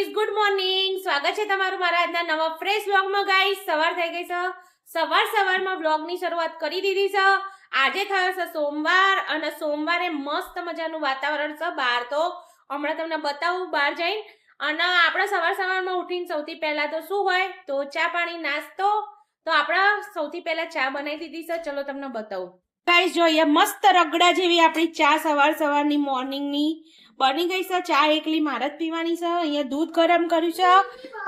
Guys, good morning. સ્વાગત છે તમારું મારા આજના નવા ફ્રેશ વ્લોગમાં. ગાઈઝ, સવાર થઈ ગઈ છે. સવારમાં વ્લોગની શરૂઆત કરી દીધી છે. આજે થયો છે સોમવાર અને સોમવારે મસ્ત મજાનું વાતાવરણ છે બહાર. તો હમણાં તમને બતાવું બહાર જઈને. અને આપણે સવારમાં ઉઠીને સૌથી પહેલા તો શું હોય તો ચા પાણી નાસ્તો. તો આપણે સૌથી પહેલા ચા બનાવી દીધી છે. ચલો તમને બતાવું. ગાઈઝ, જો અહીંયા મસ્ત રગડા જેવી આપણી ચા સવારની મોર્નિંગની બની ગઈ છે. ચા એકલી મારે જ પીવાની છે. અહીંયા દૂધ ગરમ કર્યું છે.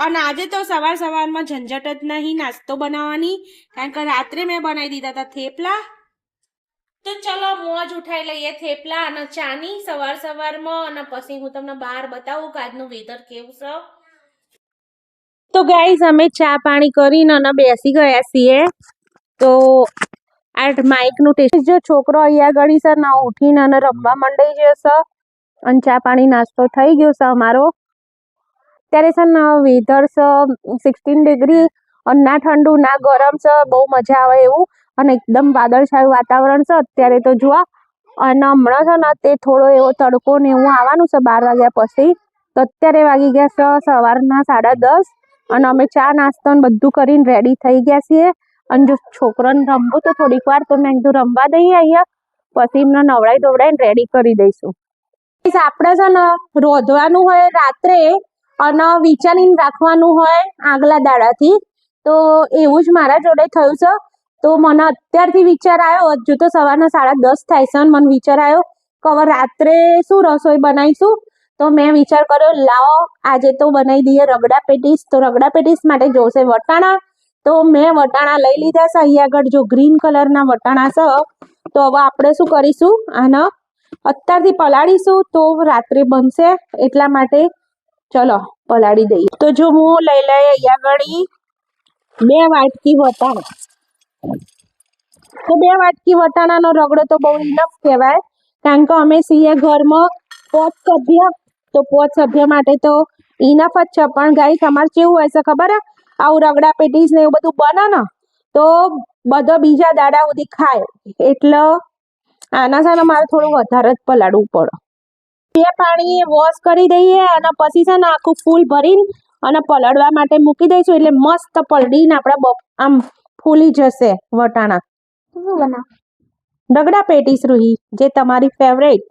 અને આજે તો સવારમાં ઝંઝટ જ નહીં નાસ્તો બનાવવાની, કારણ કે રાત્રે મેં બનાવી દીધા હતા થેપલા. તો ચલો મોજ ઉઠાઈ લઈએ થેપલા અને ચાની સવારમાં. અને પછી હું તમને બહાર બતાવું કે આજનું વેધર કેવું છે. તો ગાઈઝ, અમે ચા પાણી કરીને અને બેસી ગયા છીએ. તો આ માઇક નું ટેસ્ટ જો છોકરો અહીંયા ગળી છે ના ઉઠીને અને રમવા માંડી જશે. અને ચા પાણી નાસ્તો થઈ ગયો છે અમારો. ત્યારે છે ને વેધર છે 16 ડિગ્રી અને ના ઠંડુ ના ગરમ છે, બહુ મજા આવે એવું. અને એકદમ વાદળછાયું વાતાવરણ છે અત્યારે તો જુઓ. અને હમણાં છે ને તે થોડો એવો તડકો ને એવું આવવાનું છે 12 વાગ્યા પછી. તો અત્યારે વાગી ગયા છે સવારના 10:30 અને અમે ચા નાસ્તો ને બધું કરીને રેડી થઈ ગયા છીએ. અને જો છોકરાને રમવું તો થોડીક વાર તો મેં કીધું રમવા દઈએ અહીંયા, પછી એમને નવડાઈ ધોવડાઈને રેડી કરી દઈશું. આપણે છે ને રોધવાનું હોય રાત્રે અને વિચારીને રાખવાનું હોય આગલા દાડાથી. તો એવું જ મારા જોડે થયું છે. તો મને અત્યારથી વિચાર આવ્યો, હજુ તો સવારના 10:30 થાય છે, મને વિચાર આવ્યો કે હવે રાત્રે શું રસોઈ બનાવીશું. તો મેં વિચાર કર્યો લાવો આજે તો બનાવી દઈએ રગડા પેટીસ. તો રગડા પેટીસ માટે જોશે વટાણા. તો મેં વટાણા લઈ લીધા છે. અહીંયા આગળ જો ગ્રીન કલરના વટાણા છે. તો હવે આપણે શું કરીશું, આના અત્યારથી પલાળીશું તો રાત્રે બનશે, એટલા માટે ચલો પલાળી દઈએ. તો જો હું લઈ અહીંયા આગળ 2 વાટકી વટાણા. તો 2 વાટકી વટાણાનો રગડો તો બહુ ઇનફ કહેવાય, કારણ કે અમે છીએ ઘરમાં 5 સભ્ય. તો 5 સભ્ય માટે તો ઇનફ જ છે. પણ ગાઈસ, અમારે કેવું હોય છે ખબર હે, આવું રગડા પેટીસ ને એવું બધું બને ને તો બધા બીજા દાડા સુધી ખાય. એટલે આના છે ને મારે થોડું વધારે જ પલાળવું પડે. 2 પાણી વોશ કરી દઈએ અને પછી છે ને આખું ફૂલ ભરીને અને પલળવા માટે મૂકી દઈશું. એટલે મસ્ત પલળીને આપણા આમ ફૂલી જશે વટાણા. રગડા પેટીસ રૂહી, જે તમારી ફેવરેટ.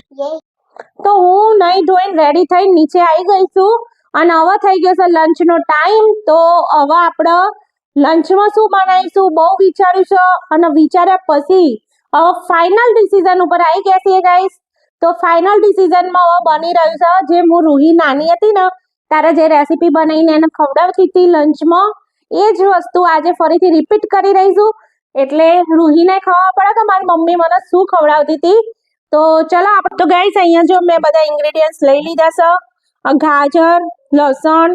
તો હું નહીં ધોઈને રેડી થઈને નીચે આવી ગઈ છું. અને હવે થઈ ગયો છે લંચનો ટાઈમ. તો હવે આપણે લંચમાં શું બનાવીશું બહુ વિચાર્યું છે. અને વિચાર્યા પછી હવે ફાઇનલ ડિસિઝન ઉપર આવી ગયા છીએ ગાઈસ. તો ફાઇનલ ડિસિઝનમાં હવે બની રહ્યું છે, જે હું રૂહી નાની હતી ને ત્યારે જે રેસીપી બનાવીને એને ખવડાવતી હતી લંચમાં, એ જ વસ્તુ આજે ફરીથી રિપીટ કરી રહીશું. એટલે રૂહીને ખબર પડે કે મારી મમ્મી મને શું ખવડાવતી હતી. તો ચલો આપણે તો ગાઈસ અહીંયા જો મેં બધા ઇન્ગ્રેડિયન્ટ્સ લઈ લીધા છે. ગાજર, લસણ,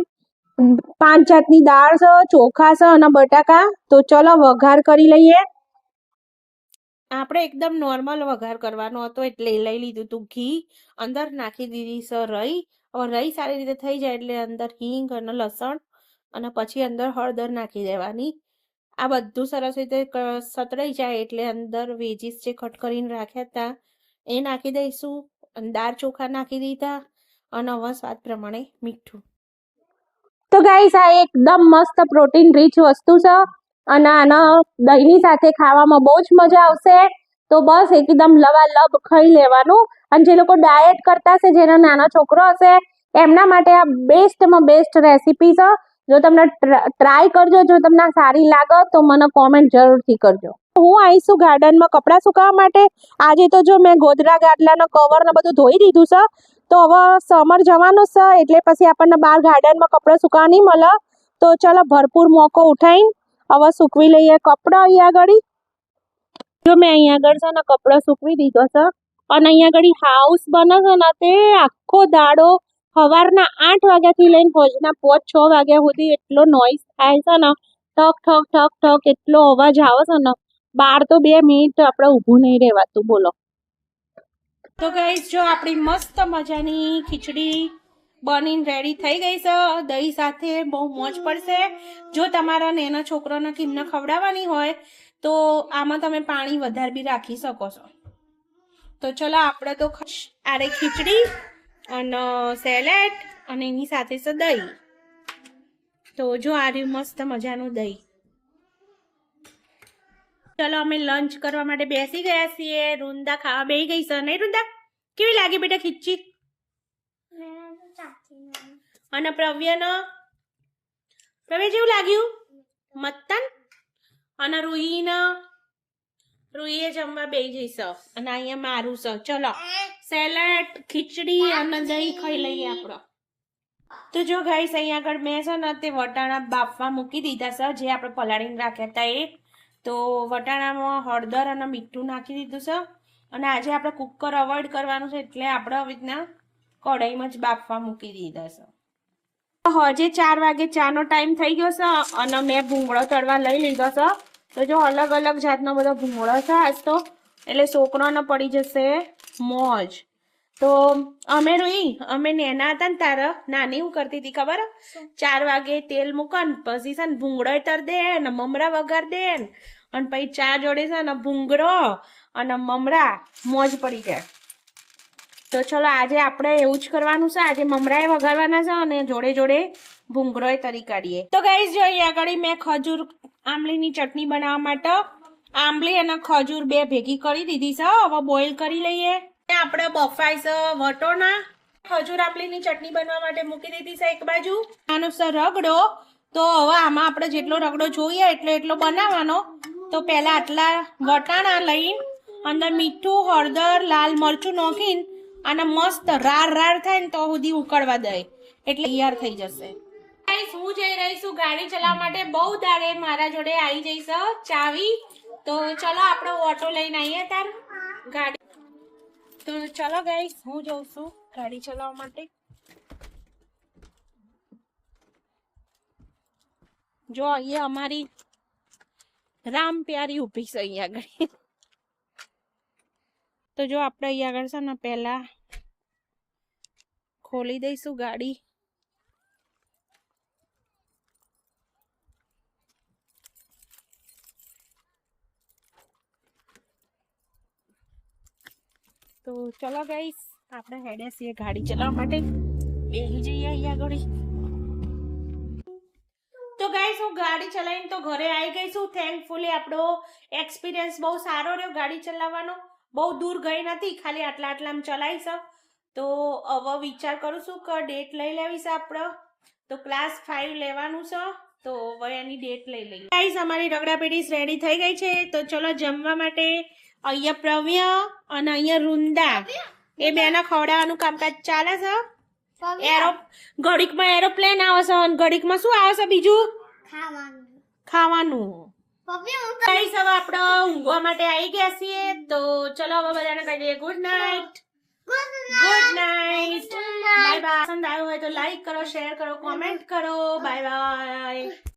5 જાતની દાળ છે, ચોખા છે અને બટાકા. તો ચલો વઘાર કરી લઈએ. આપણે એકદમ નોર્મલ વઘાર કરવાનો હતો એટલે લઈ લીધું હતું ઘી. અંદર નાખી દીધી છે રઈ. હવે રઈ સારી રીતે થઈ જાય એટલે અંદર હિંગ અને લસણ અને પછી અંદર હળદર નાખી દેવાની. આ બધું સરસ રીતે સતળાઈ જાય એટલે અંદર વેજીસ જે કટ કરીને રાખ્યા હતા એ નાખી દઈશું. અને દાળ ચોખા નાખી દીધા અને હવે સ્વાદ પ્રમાણે મીઠું. તો ગાઈસ, આ એકદમ મસ્ત પ્રોટીન રીચ વસ્તુ છે અને આના દહીંની સાથે ખાવામાં બહુ જ મજા આવશે. તો બસ એકદમ લવાલબ ખાઈ લેવાનું. અને જે લોકો ડાયટ કરતા હશે, જેનો નાનો છોકરો હશે, એમના માટે આ બેસ્ટમાં બેસ્ટ રેસીપી છે. જો તમને ટ્રાય કરજો, જો તમને સારી લાગે તો મને કોમેન્ટ જરૂરથી કરજો. હું આવીશું ગાર્ડનમાં કપડાં સુકાવવા માટે. આજે તો જો મેં ગોદરા ગાદલાનો કવર ને બધું ધોઈ દીધું છે. તો હવે સમર જવાનું છે એટલે પછી આપણને બહાર ગાર્ડનમાં કપડાં સુકાવા નહીં મળે. તો ચાલો ભરપૂર મોકો ઉઠાઈને હવે સૂકવી લઈએ કપડાં. અહીંયા આગળ જો મેં અહીંયા આગળ છે ને કપડાં સૂકવી દીધો છે. અને અહીંયા આગળ હાઉસ બને છે ને તે આખો દાડો સવારના 8 વાગ્યાથી લઈને સાંજના 5-6 વાગ્યા સુધી એટલો નોઈઝ થાય છે ને, ઠક ઠક ઠક ઠક એટલો અવાજ આવે છે ને, બહાર તો 2 મિનિટ આપણે ઊભું નહીં રહેવાતું. બોલો. તો ગાઈસ, જો આપણી મસ્ત મજાની ખીચડી બનીને રેડી થઈ ગઈ છે. દહીં સાથે બહુ મોજ પડશે. જો તમારા નાના છોકરાને કિમને ખવડાવવાની હોય તો આમાં તમે પાણી વધારે બી રાખી શકો છો. તો ચલો આપણે તો આરે ખીચડી અને સેલેડ અને એની સાથે છે દહીં. તો જો આ રહ્યું મસ્ત મજાનું દહીં. ચલો અમે લંચ કરવા માટે બેસી ગયા છીએ. રૂંદા ખાવા બેસી ગઈ છે નહીં રૂંદા? કેવી લાગી બેટા ખીચી? અને પ્રવ્ય જેવું લાગ્યું મત્તન. અને રૂહીએ જમવા બેસી જઈશ. અને અહીંયા મારું છે. ચલો સેલેડ ખીચડી અને દહીં ખાઈ લઈએ આપણો. તો જો ગાઈસ અહીંયા આગળ મેં છે ને તે વટાણા બાફવા મૂકી દીધા છે, જે આપણે પલાળીને રાખ્યા હતા એ. તો વટાણામાં હળદર અને મીઠું નાખી દીધું છે. અને આજે આપણે કુકર અવોઇડ કરવાનું છે, એટલે આપણે આવી રીતના કઢાઈમાં જ બાફવા મૂકી દીધા છે. હજે 4 વાગે ચાનો ટાઈમ થઈ ગયો છે અને મેં ભૂંગળો તળવા લઈ લીધો છે. તો જો અલગ અલગ જાતનો બધો ભૂંગળો છે આજ તો, એટલે છોકરાને પડી જશે મોજ. તો અમે નેના હતા ને તારે નાની હું કરતી હતી ખબર? 4 વાગે તેલ મૂકન પછી છે ને ભૂંગળો તર દે ને મમરા વઘાર દે અને પછી ચા જોડે છે ને ભૂંગળો અને મમરા મોજ પડી જાય. તો ચલો આજે આપણે એવું જ કરવાનું છે. આજે મમરાએ વઘારવાના છે અને જોડે જોડે ભૂંગળોય તરી કાઢીએ. તો ગાઈસ જો અહીંયા આગળ મેં ખજૂર આંબલીની ચટણી બનાવવા માટે આંબલી અને ખજૂર બે ભેગી કરી દીધી છે. હવે બોઇલ કરી લઈએ. આપણે બફાઈ છે વટોણા. ખજૂર આંબલીની ચટણી બનાવવા માટે મૂકી દીધી છે એક બાજુ. આનો છે રગડો. તો હવે આમાં આપણે જેટલો રગડો જોઈએ એટલો બનાવવાનો. તો પહેલા આટલા વટાણા લઈને અંદર મીઠું હળદર લાલ મરચું નાખીને અને મસ્ત રાર થાય ને તો સુધી ઉકળવા દે એટલે તૈયાર થઈ જશે. હું જઈ રહી છું ગાડી ચલાવવા માટે. બહુ દાડે મારા જોડે આવી જઈશ ચાવી. તો ચલો આપણે ઓટો લઈને આવીએ તાર ગાડી. તો ચલો ગાઈસ હું જઉં છું ગાડી ચલાવવા માટે. જો અહીંયા અમારી રામ પ્યારી ઊભી છે અહીંયા આગળ. તો જો આપણે અહીંયા આગળ છે ને પહેલા ખોલી દઈશું ગાડી. તો ચલો ગાઈસ આપણે હેડે છીએ ગાડી ચલાવવા માટે. બેસી જઈએ અહીંયા આગળ. તો ગાઈસ હું ગાડી ચલાવીને તો ઘરે આવી ગઈ છું. થેન્કફુલી આપણો એક્સપિરિયન્સ બહુ સારો રહ્યો ગાડી ચલાવવાનો. બહુ દૂર ગઈ નથી, ખાલી આટલામાં ચલાવી છે. તો હવે વિચાર કરું છું કે ડેટ લઈ લેવી છે આપણે. તો ક્લાસ 5 લેવાનું છે, તો હવે એની ડેટ લઈ લઈએ. ગાઈસ અમારી રગડા પેટીસ રેડી થઈ ગઈ છે. તો ચલો જમવા માટે. અહીંયા પ્રવ્ય અને અહીંયા રૂંદા એ બેના ખવડાવવાનું કામકાજ ચાલે છે. ઘડીકમાં એરોપ્લેન આવે છે અને ઘડીકમાં શું આવે છે બીજું? ખાવાનું. ગાઈસ હવે આપણે ઊંઘવા માટે આવી ગયા છીએ. તો ચલો હવે બધાને કહી દઈએ good night. Good night. Bye bye. પસંદ આવ્યો હોય તો લાઈક કરો, શેર કરો, કોમેન્ટ કરો. Bye bye.